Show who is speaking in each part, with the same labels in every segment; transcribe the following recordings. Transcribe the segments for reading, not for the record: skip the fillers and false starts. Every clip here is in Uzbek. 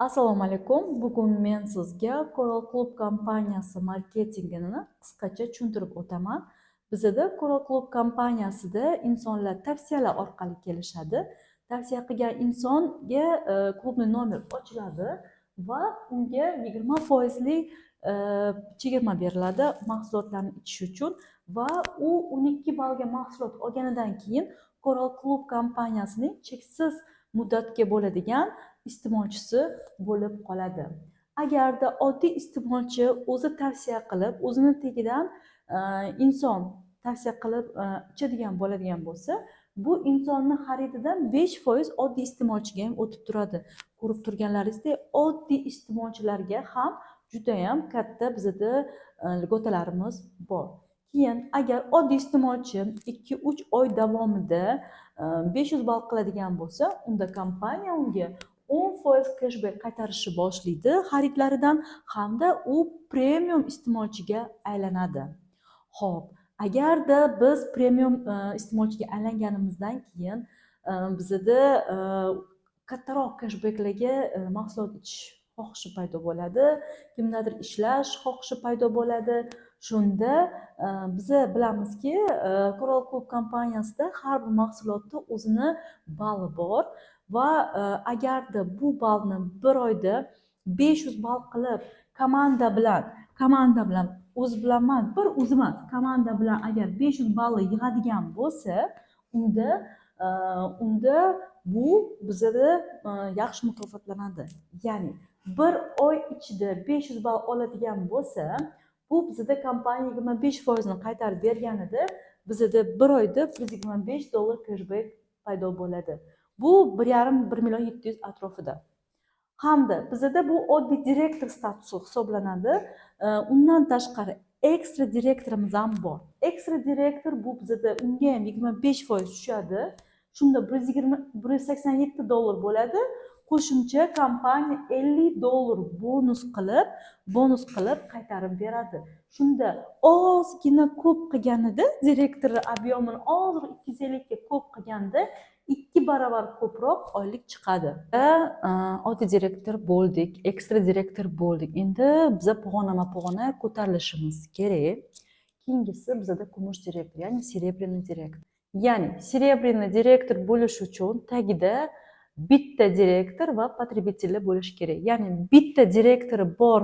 Speaker 1: Assalomu alaykum. Bugun men sizga Coral Club kompaniyasi marketingini qisqacha tushuntirib o'taman. Bizda Coral Club kompaniyasida insonlar tavsiyalar orqali kelishadi. Tavsiya qilgan insonga klubning nomeri ochiladi va unga 20% chegirma beriladi mahsulotlarni ichish uchun va u 12 ballga mahsulot olganidan keyin Coral Club kompaniyasining cheksiz muddatga bo'ladigan iste'molchisi bo'lib qoladi. Agarda oddiy iste'molchi o'zi tavsiya qilib, o'zini tegidan inson tavsiya qilib ichadigan bo'ladigan bo'lsa, bu insonning xarididan 5% oddiy iste'molchiga ham o'tib turadi. Ko'rib turganlaringizdek, oddiy iste'molchilarga ham juda ham katta bizda lьготаlarimiz bor. Keyin agar oddiy iste'molchi 2-3 oy davomida 500 ball qiladigan bo'lsa, unda kompaniya unga 10% cashback qaytarishni boshlaydi xaridlaridan hamda u premium iste'molchiga aylanadi. Xo'p, agarda biz premium iste'molchiga aylanganimizdan keyin bizda kattaroq cashbacklarga mahsulot ichish xohishi paydo bo'ladi, kimdadir ishlash xohishi paydo bo'ladi. Shunda biz bilamizki, Coral Club kompaniyasida har bir mahsulotda o'zini balli bor va agarda bu ballni bir oyda 500 ball qilib komanda bilan o'zi bilan emas, bir o'zi emas, komanda bilan agar 500 ballni yig'adigan bo'lsa, unda bu bizda yaxshi mukofotlanadi. Ya'ni bir oy ichida 500 ball oladigan bo'lsa, bu bizda kompaniya 25% ni qaytarib berganida, bizda bir oyda $125 cashback paydo bo'ladi. Bu 1,5–1,7 million atrofida. Hamda bizda bu oddiy direktor statusi hisoblanadi. Undan tashqari ekstra direktorimiz ham bor. Ekstra direktor bu bizda unga ham 25% tushadi. Shunda $187 bo'ladi. Qo'shimcha kompaniya $50 bonus qilib qaytarib beradi. Shunda ozgina ko'p qilganida, direktor ob'yomini ozroq 250 ga ko'p qilganda 2 barobar ko'proq oylik chiqadi. Oddiy direktor bo'ldik, ekstra direktor bo'ldik. Endi biz pog'ona ko'tarilishimiz kerak. Keyingisi bizda kumush direktor, ya'ni серебряный direktor. Ya'ni серебряный direktor bo'lish uchun tagida bitta direktor va потребитель bo'lish kerak. Ya'ni bitta direktori bor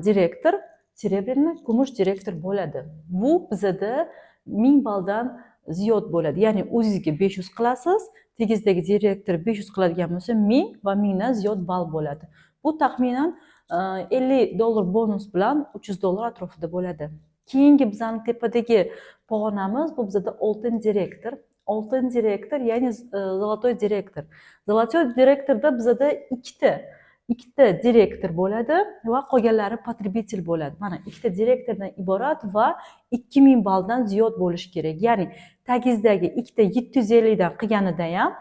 Speaker 1: direktor серебряный kumush direktor bo'ladi. Bu bizda 1000 balldan ziyod bo'ladi. Ya'ni o'zingizga 500 qilasiz, tegizdagi direktor 500 qiladigan bo'lsa 1000 va 1000 dan ziyod ball bo'ladi. Bu taxminan $50 bonus bilan $300 atrofida bo'ladi. Keyingi bizning tepadagi pog'onamiz bu bizda oltin direktor. Oltin direktor, ya'ni zolotoy direktor. Zolotoy direktorda bizda ikkita direktor bo'ladi va qolganlari потребитель bo'ladi. Mana ikkita direktordan iborat va 2000 balldan ziyod bo'lishi kerak. Ya'ni tagizdagi ikkita 750 dan qilganida ham,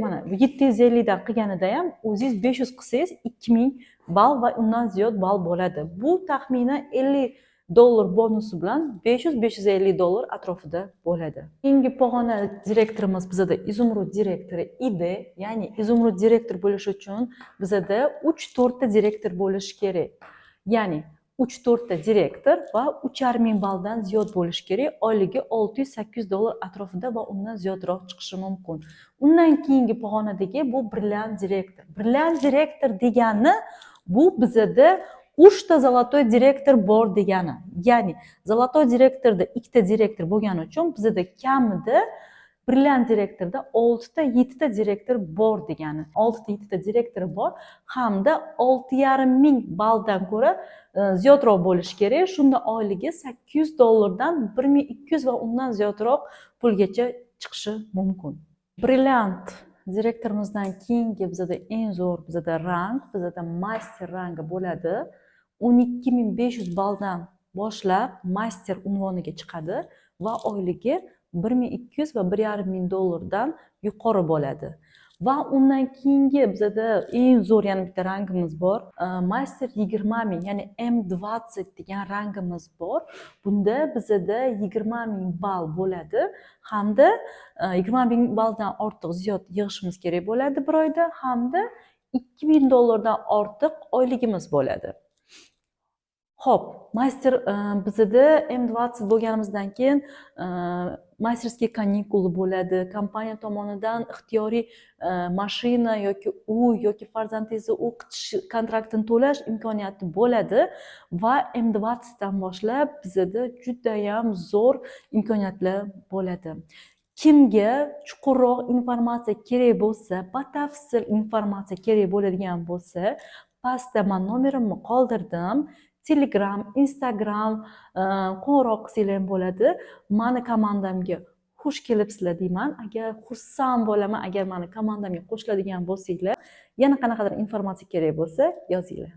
Speaker 1: mana 750 dan qilganida ham o'zingiz 500 qilsangiz 2000 ball va undan ziyod ball bo'ladi. Bu taxminan $50 bonusi bilan $500–550 atrofida bo'ladi. Keyingi pog'ona direktorimiz bizda izumrud direktori edi. Ya'ni izumrud direktor bo'lish uchun bizda 3-4 ta direktor bo'lishi kerak. Ya'ni 3-4 ta direktor va 3500 balldan ziyod bo'lishi kerak. Oyligi $600–800 atrofida va undan ziyodroq chiqishi mumkin. Undan keyingi pog'onadagi bu brilliant direktor. Brilliant direktor degani bu bizda 3 ta zolotoy direktor bor degani. Ya'ni zolotoy direktorda 2 ta direktor bo'lgani uchun bizda kamida brilliant direktorda 6 ta 7 ta direktor bor degani. 6 ta 7 ta direktor bor hamda 6500 balldan ko'ra ziyodroq bo'lishi kerak. Shunda oyligi $800 dan 1200 va undan ziyodroq pulgacha chiqishi mumkin. Brilliant direktorimizdan keyingi bizda eng zo'r rang, bizda master rangi bo'ladi. 12500 balldan boshlab master unvoniga chiqadi va oyligi 1200 va $1,500 dan yuqori bo'ladi. Va undan keyingi bizda eng zo'r yana bitta rangimiz bor. Master 20000, ya'ni M20 degan rangimiz bor. Bunda bizda 20000 ball bo'ladi hamda 20000 balldan ortiq ziyod yig'ishimiz kerak bo'ladi bir oyda hamda $2000 ortiq oyligimiz bo'ladi. Xo'p, master bizada M20 bo'lganimizdan keyin masterskiy kanikul bo'ladi. Kompaniya tomonidan ixtiyoriy mashina yoki uy yoki farzandingizni o'qitish kontraktini to'lash imkoniyati bo'ladi va M20 dan boshlab bizada judayam zo'r imkoniyatlar bo'ladi. Kimga chuqurroq informatsiya kerak bo'lsa, batafsil informatsiya kerak bo'ladigan bo'lsa, pastda men nomerimni qoldirdim. Telegram, Instagram qo'ng'iroq qilsanglar ham bo'ladi. Mani komandamga xush kelibsizlar deyman. Agar xursand bo'laman, agar mani komandamga qo'shiladigan bo'lsanglar, yana qanaqadir informatsiya kerak bo'lsa, yozinglar.